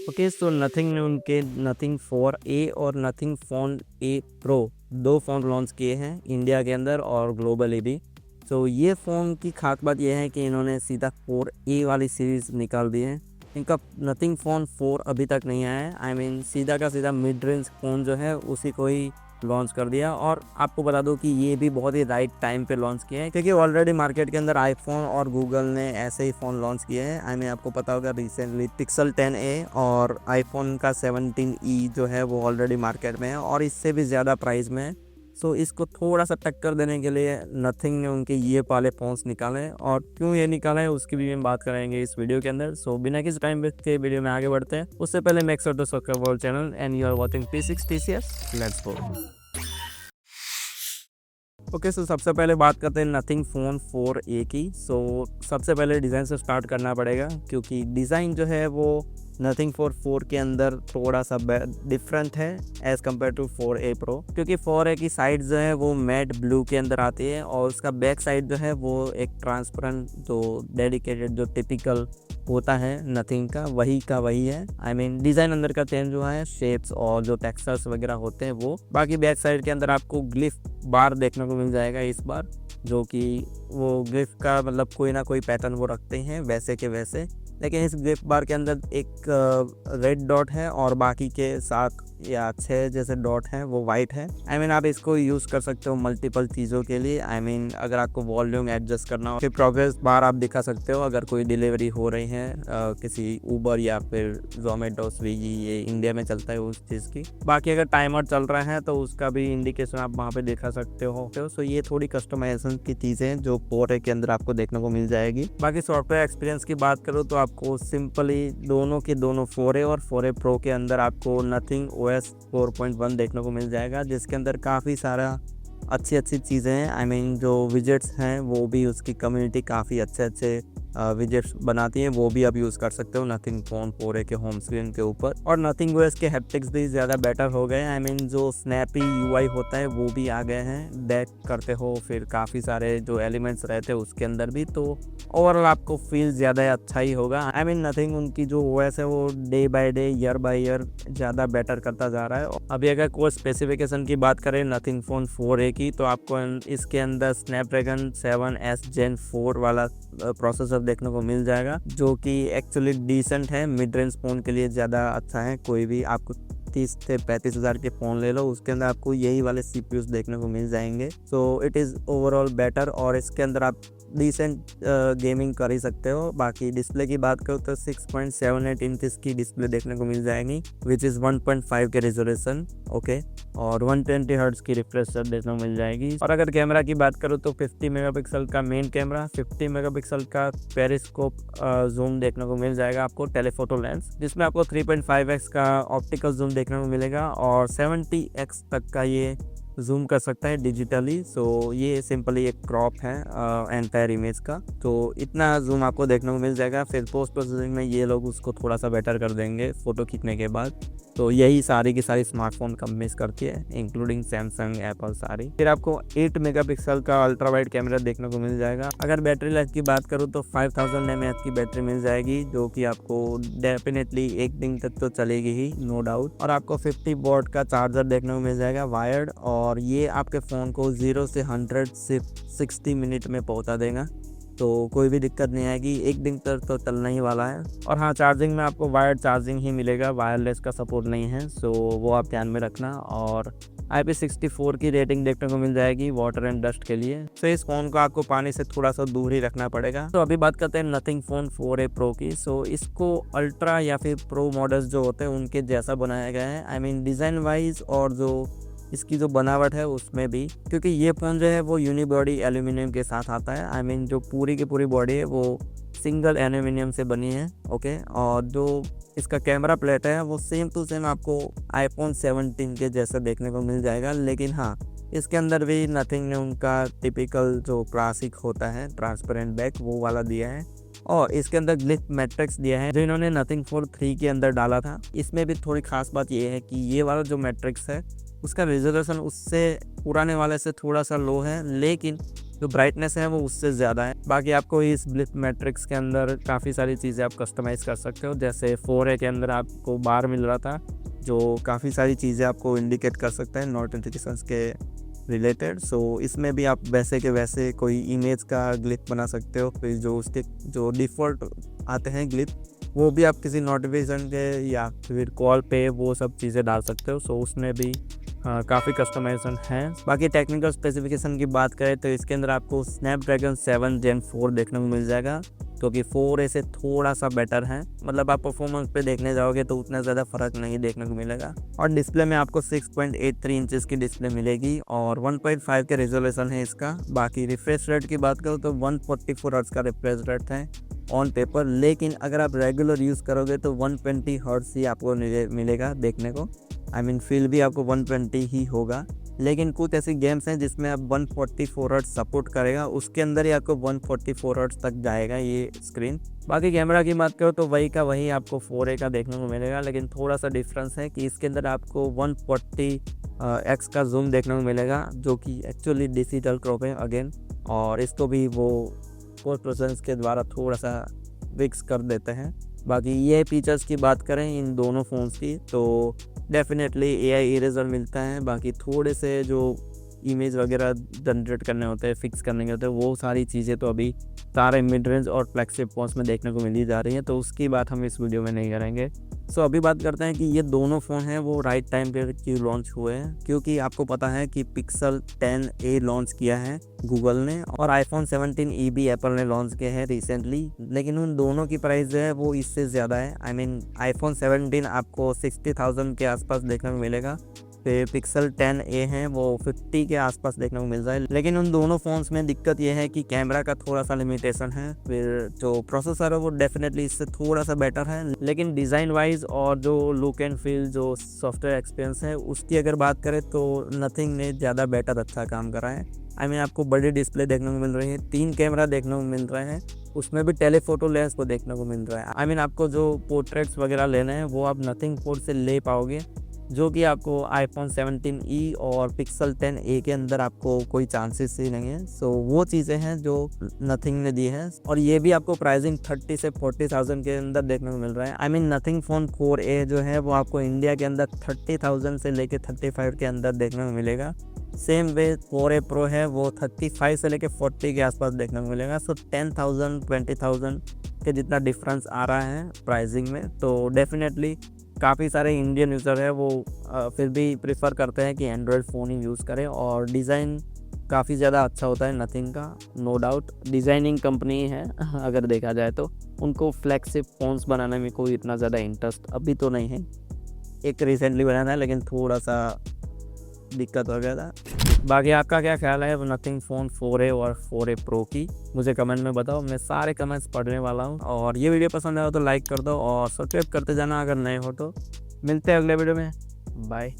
Okay, so nothing ने उनके nothing 4A और नथिंग फ़ोन ए प्रो 2 फ़ोन लॉन्च किए हैं इंडिया के अंदर और ग्लोबली भी। तो ये फ़ोन की ख़ास बात यह है कि इन्होंने सीधा 4A वाली सीरीज़ निकाल दी है। इनका नथिंग फ़ोन 4 अभी तक नहीं आया है। आई मीन सीधा का सीधा मिड रेंज फ़ोन जो है उसी को ही लॉन्च कर दिया। और आपको बता दूं कि ये भी बहुत ही राइट टाइम पे लॉन्च किया है, क्योंकि ऑलरेडी मार्केट के अंदर आईफोन और गूगल ने ऐसे ही फ़ोन लॉन्च किए हैं। आई मीन आपको पता होगा रिसेंटली पिक्सल 10A और आईफोन का 17E जो है वो ऑलरेडी मार्केट में है और इससे भी ज़्यादा प्राइस में है। सो इसको थोड़ा सा टक्कर देने के लिए नथिंग ने उनके ये वाले फ़ोन्स निकाले हैं, और क्यों ये निकाले हैं उसकी भी हम बात करेंगे इस वीडियो के अंदर। सो बिना किसी टाइम वेस्ट के वीडियो में आगे बढ़ते हैं। उससे पहले make sure to subscribe our channel and you are watching P6 TCS। Let's go. Okay, so सबसे पहले बात करते हैं नथिंग फ़ोन 4A की। सो सबसे पहले डिज़ाइन से स्टार्ट करना पड़ेगा, क्योंकि डिज़ाइन जो है वो नथिंग 4 के अंदर थोड़ा सा डिफरेंट है as compare to 4A pro, क्योंकि 4A की साइड जो है वो मैट ब्लू के अंदर आती है और उसका बैक साइड जो है वो एक ट्रांसपेरेंट जो डेडिकेटेड जो टिपिकल होता है नथिंग का वही है। आई मीन डिज़ाइन अंदर का चेंज हुआ है, शेप्स और जो टेक्सचर्स वगैरह होते हैं वो। बाकी बैक साइड के अंदर आपको ग्लिफ बार देखने को मिल जाएगा इस बार, जो कि वो ग्लिफ का मतलब कोई ना कोई पैटर्न वो रखते हैं वैसे के वैसे। लेकिन इस ग्लिफ बार के अंदर एक रेड डॉट है और बाकी के 7 या 6 जैसे डॉट हैं वो वाइट है। आई मीन आप इसको यूज़ कर सकते हो मल्टीपल चीज़ों के लिए। आई मीन अगर आपको वॉल्यूम एडजस्ट करना हो, फिर प्रोग्रेस बार आप दिखा सकते हो अगर कोई डिलीवरी हो रही है किसी ऊबर या फिर जोमेटो स्विगी, ये इंडिया में चलता है उस चीज़ की। बाकी अगर टाइमर चल रहा है तो उसका भी इंडिकेशन आप वहाँ पे दिखा सकते हो। सो ये थोड़ी कस्टमाइजेशन की चीज़ें हैं जो 4A के अंदर आपको देखने को मिल जाएगी। बाकी सॉफ्टवेयर एक्सपीरियंस की बात करूँ तो आपको सिंपली दोनों के दोनों 4A और 4A प्रो के अंदर आपको नथिंग OS 4.1 देखने को मिल जाएगा, जिसके अंदर काफ़ी सारा अच्छी चीज़ें हैं। आई मीन जो विजेट्स हैं वो भी उसकी कम्युनिटी काफ़ी अच्छे विजेट्स बनाती हैं, वो भी आप यूज़ कर सकते हो नथिंग फ़ोन 4A के होम स्क्रीन के ऊपर। और नथिंग OS के हैप्टिक्स भी ज़्यादा बेटर हो गए। आई मीन जो स्नैपी UI होता है वो भी आ गए हैं, बैक करते हो फिर काफ़ी सारे जो एलिमेंट्स रहते हैं उसके अंदर भी, तो ओवरऑल आपको फील ज़्यादा अच्छा ही होगा। आई मीन नथिंग उनकी जो OS है वो day by day year by year ज़्यादा बेटर करता जा रहा है। अभी अगर कोई स्पेसिफिकेशन की बात करें नथिंग फ़ोन 4A की, तो आपको इसके अंदर स्नैपड्रैगन 7S Gen 4 वाला प्रोसेसर देखने को मिल जाएगा, जो कि एक्चुअली डिसेंट है। मिड रेंज फ़ोन के लिए ज़्यादा अच्छा है। कोई भी आपको 30 से 35 हज़ार के फ़ोन ले लो, उसके अंदर आपको यही वाले CPUs देखने को मिल जाएंगे। So it is overall better और इसके अंदर आप डिसेंट गेमिंग कर ही सकते हो। बाकी डिस्प्ले की बात करो तो 6.78 इंचेस की डिस्प्ले देखने को मिल जाएगी, विच इज़ 1.5 के रेजोल्यूशन। ओके, और 120 हर्ट्ज की रिफ्रेश रेट देखने को मिल जाएगी। और अगर कैमरा की बात करूँ तो 50 मेगापिक्सल का मेन कैमरा, 50 मेगापिक्सल का पेरिस्कोप जूम देखने को मिल जाएगा आपको, टेलीफोटो लेंस, जिसमें आपको 3.5x का ऑप्टिकल जूम देखने को मिलेगा और 70x तक का ये जूम कर सकता है डिजिटली। सो ये सिंपली एक क्रॉप है एंटायर इमेज का, तो इतना जूम आपको देखने को मिल जाएगा। फिर पोस्ट प्रोसेसिंग में ये लोग उसको थोड़ा सा बेटर कर देंगे फ़ोटो खींचने के बाद। तो यही सारी की सारी स्मार्टफोन कंपनीज करती है, इंक्लूडिंग सैमसंग, एप्पल सारी। फिर आपको 8 मेगापिक्सल का अल्ट्रा वाइड कैमरा देखने को मिल जाएगा। अगर बैटरी लाइफ की बात करूँ तो 5000 mAh की बैटरी मिल जाएगी, जो कि आपको डेफिनेटली एक दिन तक तो चलेगी ही, नो डाउट। और आपको 50 वॉट का चार्जर देखने को मिल जाएगा वायर्ड, और ये आपके फ़ोन को 0 से 100 सिर्फ 60 मिनट में पहुंचा देगा। तो कोई भी दिक्कत नहीं आएगी, एक दिन तक तो चलना ही वाला है। और हाँ, चार्जिंग में आपको वायर्ड चार्जिंग ही मिलेगा, वायरलेस का सपोर्ट नहीं है, सो वो आप ध्यान में रखना। और IP64 की रेटिंग देखने को मिल जाएगी वाटर एंड डस्ट के लिए। तो इस फ़ोन को आपको पानी से थोड़ा सा दूर ही रखना पड़ेगा। तो अभी बात करते हैं नथिंग फ़ोन 4A प्रो की। सो इसको अल्ट्रा या फिर प्रो मॉडल्स जो होते हैं उनके जैसा बनाया गया है। आई मीन डिज़ाइन वाइज और जो इसकी जो बनावट है उसमें भी, क्योंकि ये फ़ोन जो है वो यूनिबॉडी एल्यूमिनियम के साथ आता है। आई मीन जो पूरी की पूरी बॉडी है वो सिंगल एल्यूमिनियम से बनी है। ओके, और जो इसका कैमरा प्लेट है वो सेम टू सेम आपको iPhone 17 के जैसा देखने को मिल जाएगा। लेकिन हाँ, इसके अंदर भी नथिंग ने उनका टिपिकल जो क्लासिक होता है ट्रांसपेरेंट बैक वो वाला दिया है, और इसके अंदर ग्लिफ मैट्रिक्स दिया है जो इन्होंने नथिंग फ़ोन 3 के अंदर डाला था। इसमें भी थोड़ी खास बात ये है कि ये वाला जो मैट्रिक्स है उसका रेजोल्यूशन उससे पुराने वाले से थोड़ा सा लो है, लेकिन जो ब्राइटनेस है वो उससे ज़्यादा है। बाकी आपको इस ब्लिप मैट्रिक्स के अंदर काफ़ी सारी चीज़ें आप कस्टमाइज़ कर सकते हो। जैसे 4A के अंदर आपको बार मिल रहा था जो काफ़ी सारी चीज़ें आपको इंडिकेट कर सकता है नोटिफिकेशंस के रिलेटेड। सो इसमें भी आप वैसे के वैसे कोई इमेज का ग्लिप बना सकते हो। फिर जो उसके जो डिफ़ॉल्ट आते हैं ग्लिप वो भी आप किसी नोटिफिकेशन के या फिर कॉल पे वो सब चीज़ें डाल सकते हो। सो उसमें भी काफ़ी कस्टमाइजेशन है। बाकी टेक्निकल स्पेसिफिकेशन की बात करें तो इसके अंदर आपको स्नैपड्रैगन 7 Gen 4 देखने को मिल जाएगा, क्योंकि 4A से थोड़ा सा बेटर है। मतलब आप परफॉर्मेंस पे देखने जाओगे तो उतना ज़्यादा फ़र्क नहीं देखने को मिलेगा। और डिस्प्ले में आपको 6.83 इंचेस की डिस्प्ले मिलेगी और 1.5 के रेजोल्यूशन है इसका। बाकी रिफ्रेश रेट की बात करो तो 144 हर्ट्ज़ का रिफ्रेश रेट है ऑन पेपर, लेकिन अगर आप रेगुलर यूज़ करोगे तो 120 हर्ट्ज़ ही आपको मिलेगा देखने को। आई मीन फील भी आपको 120 ही होगा। लेकिन कुछ ऐसी गेम्स हैं जिसमें आप 144 हर्ट्ज़ सपोर्ट करेगा, उसके अंदर ही आपको 144 हर्ट्ज़ तक जाएगा ये स्क्रीन। बाकी कैमरा की बात करो तो वही का वही आपको 4A का देखने को मिलेगा, लेकिन थोड़ा सा डिफरेंस है कि इसके अंदर आपको 140x का जूम देखने को मिलेगा, जो कि एक्चुअली डिजिटल क्रॉप है अगेन। और इसको भी वो पोस्ट प्रोसेस के द्वारा थोड़ा सा फिक्स कर देते हैं। बाकी ये फीचर्स की बात करें इन दोनों फ़ोन्स की तो डेफिनेटली AI इरेजर मिलता है। बाकी थोड़े से जो इमेज वगैरह जनरेट करने होते हैं, फिक्स करने के होते हैं, वो सारी चीज़ें तो अभी सारे मिड रेंज और फ्लैगशिप फ़ोन्स में देखने को मिली जा रही हैं, तो उसकी बात हम इस वीडियो में नहीं करेंगे। सो अभी बात करते हैं कि ये दोनों फ़ोन हैं वो राइट टाइम पे क्यों लॉन्च हुए हैं, क्योंकि आपको पता है कि Pixel 10a लॉन्च किया है गूगल ने और iPhone 17e भी एप्पल ने लॉन्च किया है रिसेंटली, लेकिन उन दोनों की प्राइस जो है वो इससे ज़्यादा है। आई मीन iPhone 17 आपको 60,000 के आसपास देखने को मिलेगा, फिर Pixel 10a है वो 50 के आसपास देखने को मिल रहा है। लेकिन उन दोनों फ़ोन्स में दिक्कत यह है कि कैमरा का थोड़ा सा लिमिटेशन है, फिर जो प्रोसेसर है वो डेफिनेटली इससे थोड़ा सा बेटर है, लेकिन डिज़ाइन वाइज और जो लुक एंड फील जो सॉफ्टवेयर एक्सपीरियंस है उसकी अगर बात करें तो नथिंग ने ज़्यादा बेटर अच्छा काम करा है। आई मीन आपको बड़ी डिस्प्ले देखने को मिल रही है, 3 कैमरा देखने को मिल रहे हैं, उसमें भी टेलीफोटो लेंस को देखने को मिल रहा है। आई मीन आपको जो पोर्ट्रेट्स वगैरह लेने हैं वो आप नथिंग फोर से ले पाओगे, जो कि आपको iPhone 17e और Pixel 10a के अंदर आपको कोई चांसेस ही नहीं है। सो वो चीज़ें हैं जो नथिंग ने दी है, और ये भी आपको प्राइसिंग 30 से 40,000 के अंदर देखने को मिल रहा है। I mean nothing phone 4A जो है वो आपको इंडिया के अंदर 30,000 से लेके 35 के अंदर देखने को मिलेगा। सेम वे 4A Pro है वो 35 से लेके 40 के आसपास देखने को मिलेगा। सो 10,000 20,000 के जितना डिफरेंस आ रहा है प्राइसिंग में, तो डेफिनेटली काफ़ी सारे इंडियन यूज़र है वो फिर भी प्रेफर करते हैं कि एंड्रॉयड फ़ोन ही यूज़ करें, और डिज़ाइन काफ़ी ज़्यादा अच्छा होता है नथिंग का, नो डाउट। डिज़ाइनिंग कंपनी है अगर देखा जाए तो उनको फ्लैगशिप फ़ोन्स बनाने में कोई इतना ज़्यादा इंटरेस्ट अभी तो नहीं है। एक रिसेंटली बनाया था लेकिन थोड़ा सा दिक्कत हो गया था। बाकी आपका क्या ख्याल है नथिंग फ़ोन 4A और 4A Pro की, मुझे कमेंट में बताओ, मैं सारे कमेंट्स पढ़ने वाला हूँ। और ये वीडियो पसंद आया तो लाइक कर दो और सब्सक्राइब करते जाना अगर नए हो तो। मिलते हैं अगले वीडियो में, बाय।